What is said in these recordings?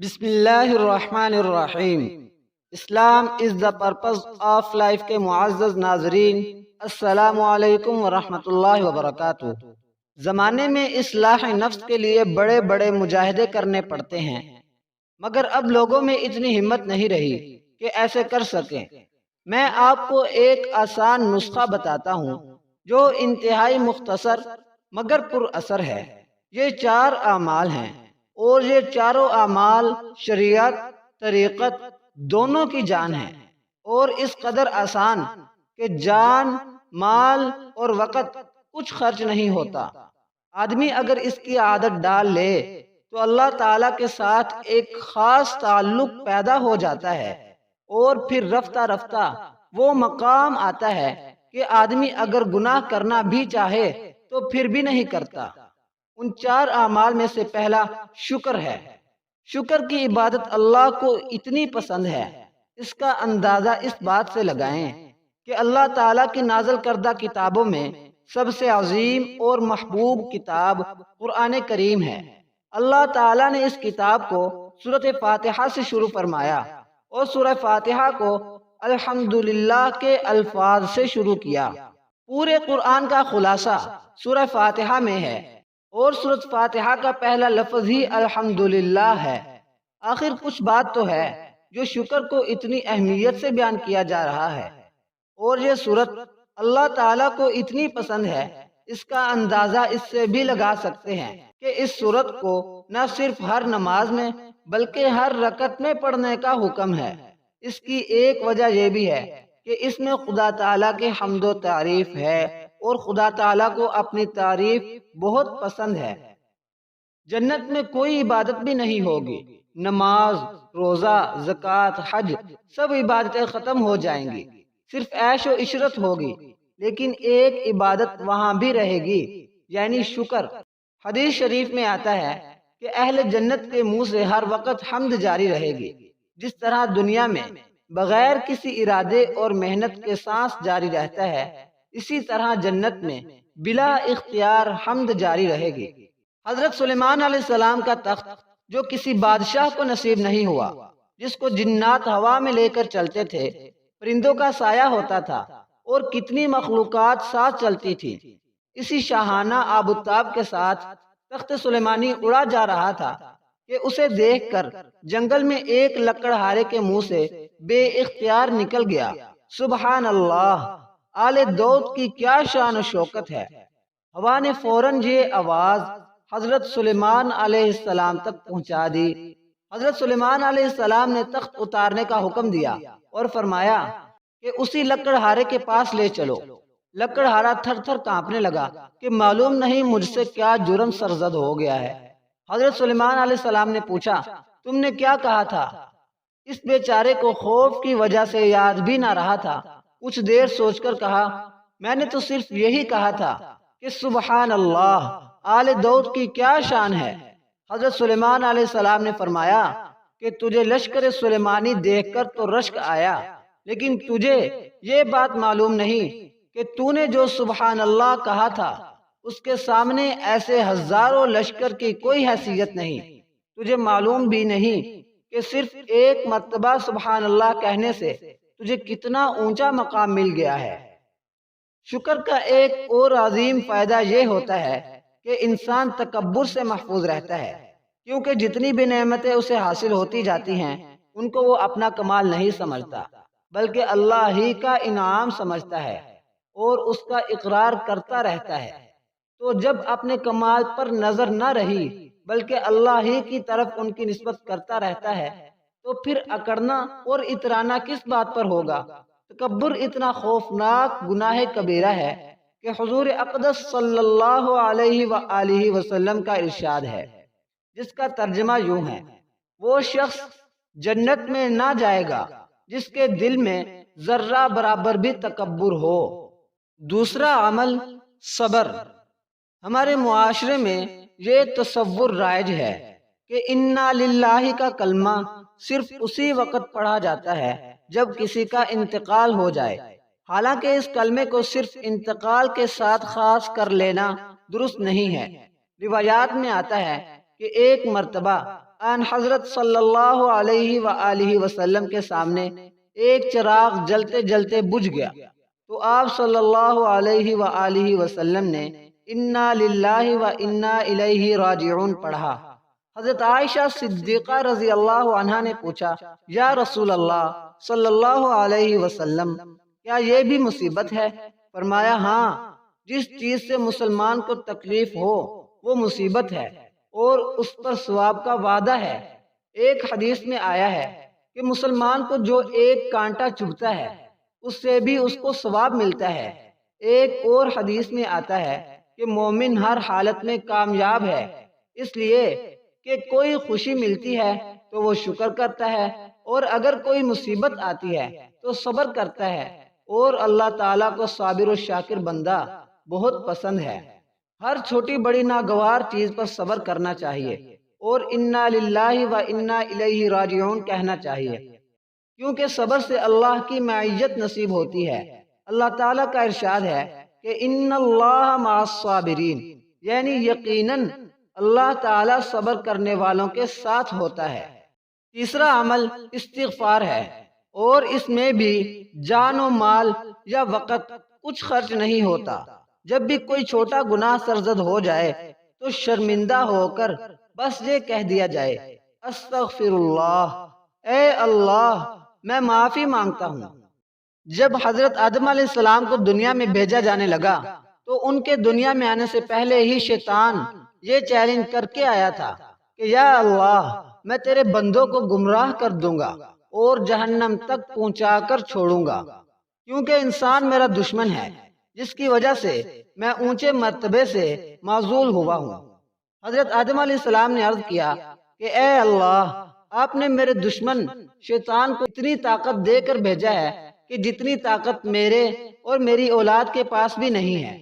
بسم اللہ الرحمن الرحیم۔ اسلام از دا پرپز آف لائف کے معزز ناظرین، السلام علیکم ورحمۃ اللہ وبرکاتہ۔ زمانے میں اصلاح نفس کے لیے بڑے بڑے مجاہدے کرنے پڑتے ہیں، مگر اب لوگوں میں اتنی ہمت نہیں رہی کہ ایسے کر سکیں۔ میں آپ کو ایک آسان نسخہ بتاتا ہوں جو انتہائی مختصر مگر پر اثر ہے۔ یہ 4 اعمال ہیں اور یہ چاروں اعمال شریعت، طریقت دونوں کی جان ہے، اور اس قدر آسان کہ جان، مال اور وقت کچھ خرچ نہیں ہوتا۔ آدمی اگر اس کی عادت ڈال لے تو اللہ تعالیٰ کے ساتھ ایک خاص تعلق پیدا ہو جاتا ہے، اور پھر رفتہ رفتہ وہ مقام آتا ہے کہ آدمی اگر گناہ کرنا بھی چاہے تو پھر بھی نہیں کرتا۔ ان 4 اعمال میں سے پہلا شکر ہے۔ شکر کی عبادت اللہ کو اتنی پسند ہے، اس کا اندازہ اس بات سے لگائیں کہ اللہ تعالیٰ کی نازل کردہ کتابوں میں سب سے عظیم اور محبوب کتاب قرآن کریم ہے۔ اللہ تعالیٰ نے اس کتاب کو سورۃ فاتحہ سے شروع فرمایا اور سورہ فاتحہ کو الحمدللہ کے الفاظ سے شروع کیا۔ پورے قرآن کا خلاصہ سورہ فاتحہ میں ہے، اور سورۃ فاتحہ کا پہلا لفظ ہی الحمدللہ ہے۔ آخر کچھ بات تو ہے جو شکر کو اتنی اہمیت سے بیان کیا جا رہا ہے، اور یہ سورت اللہ تعالیٰ کو اتنی پسند ہے، اس کا اندازہ اس سے بھی لگا سکتے ہیں کہ اس سورت کو نہ صرف ہر نماز میں بلکہ ہر رکعت میں پڑھنے کا حکم ہے۔ اس کی ایک وجہ یہ بھی ہے کہ اس میں خدا تعالیٰ کی حمد و تعریف ہے، اور خدا تعالیٰ کو اپنی تعریف بہت پسند ہے۔ جنت میں کوئی عبادت بھی نہیں ہوگی، نماز، روزہ، زکوٰۃ، حج سب عبادتیں ختم ہو جائیں گی، صرف عیش و عشرت ہوگی، لیکن ایک عبادت وہاں بھی رہے گی، یعنی شکر۔ حدیث شریف میں آتا ہے کہ اہل جنت کے منہ سے ہر وقت حمد جاری رہے گی۔ جس طرح دنیا میں بغیر کسی ارادے اور محنت کے سانس جاری رہتا ہے، اسی طرح جنت میں بلا اختیار حمد جاری رہے گی۔ حضرت سلیمان علیہ السلام کا تخت جو کسی بادشاہ کو نصیب نہیں ہوا، جس کو جنات ہوا میں لے کر چلتے تھے، پرندوں کا سایہ ہوتا تھا، اور کتنی مخلوقات ساتھ چلتی تھی، اسی شاہانہ آب و تاب کے ساتھ تخت سلیمانی اڑا جا رہا تھا کہ اسے دیکھ کر جنگل میں ایک لکڑہارے کے منہ سے بے اختیار نکل گیا، سبحان اللہ، آل داؤد کی کیا شان و شوکت ہے۔ ہوا نے فوراً یہ آواز حضرت سلیمان علیہ السلام تک پہنچا دی۔ حضرت سلیمان علیہ السلام نے تخت اتارنے کا حکم دیا اور فرمایا کہ اسی لکڑہارے کے پاس لے چلو۔ لکڑہارا تھر تھر کانپنے لگا کہ معلوم نہیں مجھ سے کیا جرم سرزد ہو گیا ہے۔ حضرت سلیمان علیہ السلام نے پوچھا، تم نے کیا کہا تھا؟ اس بیچارے کو خوف کی وجہ سے یاد بھی نہ رہا تھا۔ کچھ دیر سوچ کر کہا، میں نے تو صرف یہی کہا تھا کہ سبحان اللہ، آل داؤد کی کیا شان ہے۔ حضرت سلیمان علیہ السلام نے فرمایا کہ تجھے لشکر سلیمانی دیکھ کر تو رشک آیا، لیکن تجھے یہ بات معلوم نہیں کہ تو نے جو سبحان اللہ کہا تھا اس کے سامنے ایسے ہزاروں لشکر کی کوئی حیثیت نہیں۔ تجھے معلوم بھی نہیں کہ صرف ایک مرتبہ سبحان اللہ کہنے سے تجھے کتنا اونچا مقام مل گیا ہے۔ شکر کا ایک اور عظیم فائدہ یہ ہوتا ہے کہ انسان تکبر سے محفوظ رہتا ہے، کیونکہ جتنی بھی نعمتیں اسے حاصل ہوتی جاتی ہیں ان کو وہ اپنا کمال نہیں سمجھتا، بلکہ اللہ ہی کا انعام سمجھتا ہے اور اس کا اقرار کرتا رہتا ہے۔ تو جب اپنے کمال پر نظر نہ رہی بلکہ اللہ ہی کی طرف ان کی نسبت کرتا رہتا ہے، تو پھر اکڑنا اور اترانا کس بات پر ہوگا؟ تکبر اتنا خوفناک گناہ کبیرہ ہے کہ حضور اقدس صلی اللہ علیہ وآلہ وسلم کا ارشاد ہے، جس کا ترجمہ یوں ہے، وہ شخص جنت میں نہ جائے گا جس کے دل میں ذرہ برابر بھی تکبر ہو۔ دوسرا عمل صبر۔ ہمارے معاشرے میں یہ تصور رائج ہے کہ انا للہ کا کلمہ صرف اسی وقت پڑھا جاتا ہے جب کسی کا انتقال ہو جائے، حالانکہ اس کلمے کو صرف انتقال کے ساتھ خاص کر لینا درست نہیں ہے۔ روایات میں آتا ہے کہ ایک مرتبہ آن حضرت صلی اللہ علیہ وآلہ وسلم کے سامنے ایک چراغ جلتے جلتے بجھ گیا تو آپ صلی اللہ علیہ وآلہ وسلم نے انا للہ و انا الیہ راجعون پڑھا۔ حضرت عائشہ صدیقہ رضی اللہ عنہا نے پوچھا، یا رسول اللہ صلی اللہ علیہ وسلم، کیا یہ بھی مصیبت ہے؟ فرمایا، ہاں، جس چیز سے مسلمان کو تکلیف ہو وہ مصیبت ہے اور اس پر ثواب کا وعدہ ہے۔ ایک حدیث میں آیا ہے کہ مسلمان کو جو ایک کانٹا چبھتا ہے اس سے بھی اس کو ثواب ملتا ہے۔ ایک اور حدیث میں آتا ہے کہ مومن ہر حالت میں کامیاب ہے، اس لیے کہ کوئی خوشی ملتی ہے تو وہ شکر کرتا ہے، اور اگر کوئی مصیبت آتی ہے تو صبر کرتا ہے، اور اللہ تعالیٰ کو صابر و شاکر بندہ بہت پسند ہے۔ ہر چھوٹی بڑی ناگوار چیز پر صبر کرنا چاہیے اور انا للہ و انا الیہ راجعون کہنا چاہیے، کیونکہ صبر سے اللہ کی معیت نصیب ہوتی ہے۔ اللہ تعالیٰ کا ارشاد ہے کہ ان اللہ مع الصابرین، یعنی یقیناً اللہ تعالیٰ صبر کرنے والوں کے ساتھ ہوتا ہے۔ تیسرا عمل استغفار ہے، اور اس میں بھی جان و مال یا وقت کچھ خرچ نہیں ہوتا۔ جب بھی کوئی چھوٹا گناہ سرزد ہو جائے تو شرمندہ ہو کر بس یہ کہہ دیا جائے، استغفر اللہ، اے اللہ میں معافی مانگتا ہوں۔ جب حضرت آدم علیہ السلام کو دنیا میں بھیجا جانے لگا تو ان کے دنیا میں آنے سے پہلے ہی شیطان یہ چیلنج کر کے آیا تھا کہ یا اللہ، میں تیرے بندوں کو گمراہ کر دوں گا اور جہنم تک پہنچا کر چھوڑوں گا، کیونکہ انسان میرا دشمن ہے، جس کی وجہ سے میں اونچے مرتبے سے معزول ہوا ہوں۔ حضرت آدم علیہ السلام نے عرض کیا کہ اے اللہ، آپ نے میرے دشمن شیطان کو اتنی طاقت دے کر بھیجا ہے کہ جتنی طاقت میرے اور میری اولاد کے پاس بھی نہیں ہے۔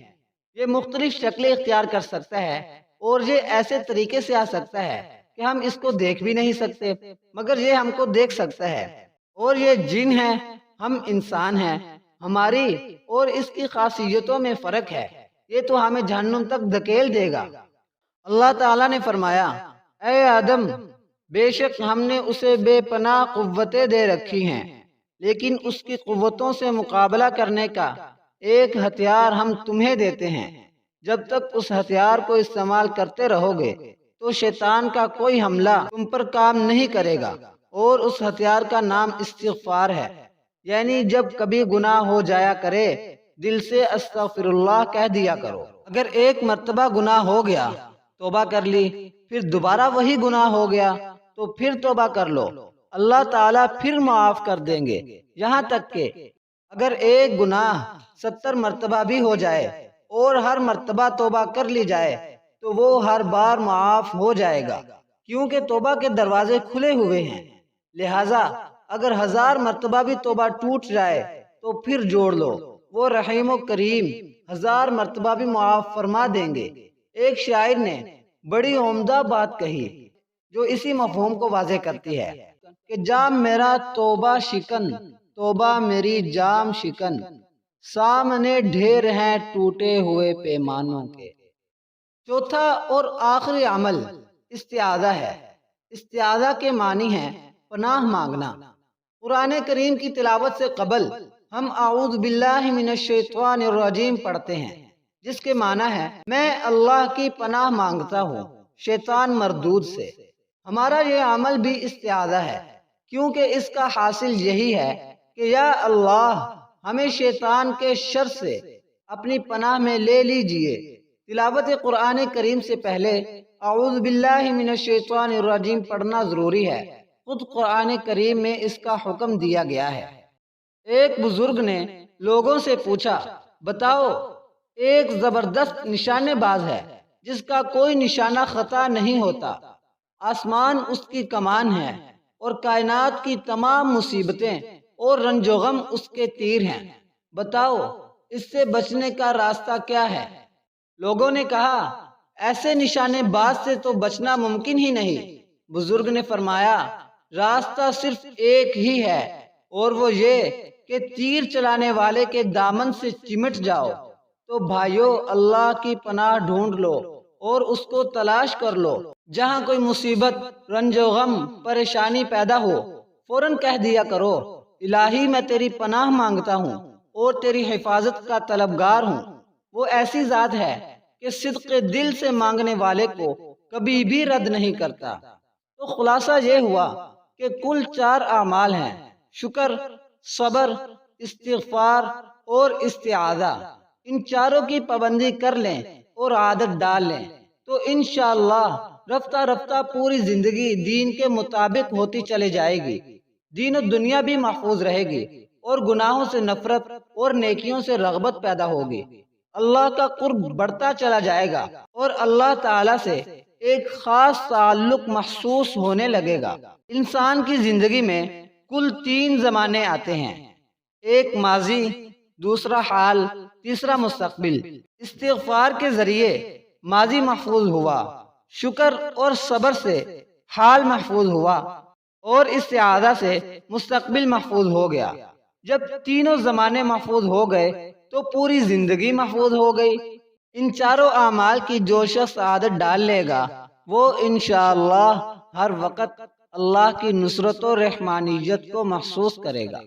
یہ مختلف شکلیں اختیار کر سکتا ہے اور یہ ایسے طریقے سے آ سکتا ہے کہ ہم اس کو دیکھ بھی نہیں سکتے، مگر یہ ہم کو دیکھ سکتا ہے، اور یہ جن ہے، ہم انسان ہیں، ہماری اور اس کی خاصیتوں میں فرق ہے، یہ تو ہمیں جہنم تک دھکیل دے گا۔ اللہ تعالیٰ نے فرمایا، اے آدم، بے شک ہم نے اسے بے پناہ قوتیں دے رکھی ہیں، لیکن اس کی قوتوں سے مقابلہ کرنے کا ایک ہتھیار ہم تمہیں دیتے ہیں۔ جب تک اس ہتھیار کو استعمال کرتے رہو گے تو شیطان کا کوئی حملہ تم پر کام نہیں کرے گا، اور اس ہتھیار کا نام استغفار ہے، یعنی جب کبھی گناہ ہو جایا کرے دل سے استغفر اللہ کہہ دیا کرو۔ اگر ایک مرتبہ گناہ ہو گیا، توبہ کر لی، پھر دوبارہ وہی گناہ ہو گیا تو پھر توبہ کر لو، اللہ تعالیٰ پھر معاف کر دیں گے، یہاں تک کہ اگر ایک گناہ 70 مرتبہ بھی ہو جائے اور ہر مرتبہ توبہ کر لی جائے تو وہ ہر بار معاف ہو جائے گا، کیونکہ توبہ کے دروازے کھلے ہوئے ہیں۔ لہٰذا اگر 1000 مرتبہ بھی توبہ ٹوٹ جائے تو پھر جوڑ لو، وہ رحیم و کریم 1000 مرتبہ بھی معاف فرما دیں گے۔ ایک شاعر نے بڑی عمدہ بات کہی جو اسی مفہوم کو واضح کرتی ہے کہ جام میرا توبہ شکن، توبہ میری جام شکن، سامنے ڈھیر ہیں ٹوٹے ہوئے پیمانوں کے۔ چوتھا اور آخری عمل استعاذہ ہے۔ استعاذہ کے معنی ہے پناہ مانگنا۔ قرآن کریم کی تلاوت سے قبل ہم اعوذ باللہ من الشیطان الرجیم پڑھتے ہیں، جس کے معنی ہے میں اللہ کی پناہ مانگتا ہوں شیطان مردود سے۔ ہمارا یہ عمل بھی استعاذہ ہے، کیونکہ اس کا حاصل یہی ہے کہ یا اللہ، ہمیں شیطان کے شر سے اپنی پناہ میں لے لیجئے۔ تلاوت قرآن کریم سے پہلے اعوذ باللہ من الشیطان الرجیم پڑھنا ضروری ہے، خود قرآن کریم میں اس کا حکم دیا گیا ہے۔ ایک بزرگ نے لوگوں سے پوچھا، بتاؤ، ایک زبردست نشانے باز ہے جس کا کوئی نشانہ خطا نہیں ہوتا، آسمان اس کی کمان ہے اور کائنات کی تمام مصیبتیں اور رنج و غم اس کے تیر ہیں، بتاؤ اس سے بچنے کا راستہ کیا ہے؟ لوگوں نے کہا، ایسے نشانے باز سے تو بچنا ممکن ہی نہیں۔ بزرگ نے فرمایا، راستہ صرف ایک ہی ہے، اور وہ یہ کہ تیر چلانے والے کے دامن سے چمٹ جاؤ۔ تو بھائیو، اللہ کی پناہ ڈھونڈ لو اور اس کو تلاش کر لو۔ جہاں کوئی مصیبت، رنج و غم، پریشانی پیدا ہو، فوراً کہہ دیا کرو الہی میں تیری پناہ مانگتا ہوں اور تیری حفاظت کا طلبگار ہوں۔ وہ ایسی ذات ہے کہ صدق دل سے مانگنے والے کو کبھی بھی رد نہیں کرتا۔ تو خلاصہ یہ ہوا کہ کل 4 اعمال ہیں: شکر، صبر، استغفار اور استعاذہ۔ ان چاروں کی پابندی کر لیں اور عادت ڈال لیں تو انشاءاللہ رفتہ رفتہ پوری زندگی دین کے مطابق ہوتی چلے جائے گی۔ دین و دنیا بھی محفوظ رہے گی اور گناہوں سے نفرت اور نیکیوں سے رغبت پیدا ہوگی۔ اللہ کا قرب بڑھتا چلا جائے گا اور اللہ تعالی سے ایک خاص تعلق محسوس ہونے لگے گا۔ انسان کی زندگی میں کل 3 زمانے آتے ہیں: ایک ماضی، دوسرا حال، تیسرا مستقبل۔ استغفار کے ذریعے ماضی محفوظ ہوا، شکر اور صبر سے حال محفوظ ہوا اور استعاذہ سے مستقبل محفوظ ہو گیا۔ جب تینوں زمانے محفوظ ہو گئے تو پوری زندگی محفوظ ہو گئی۔ ان چاروں اعمال کی جو شخص عادت ڈال لے گا وہ انشاءاللہ ہر وقت اللہ کی نصرت و رحمانیت کو محسوس کرے گا۔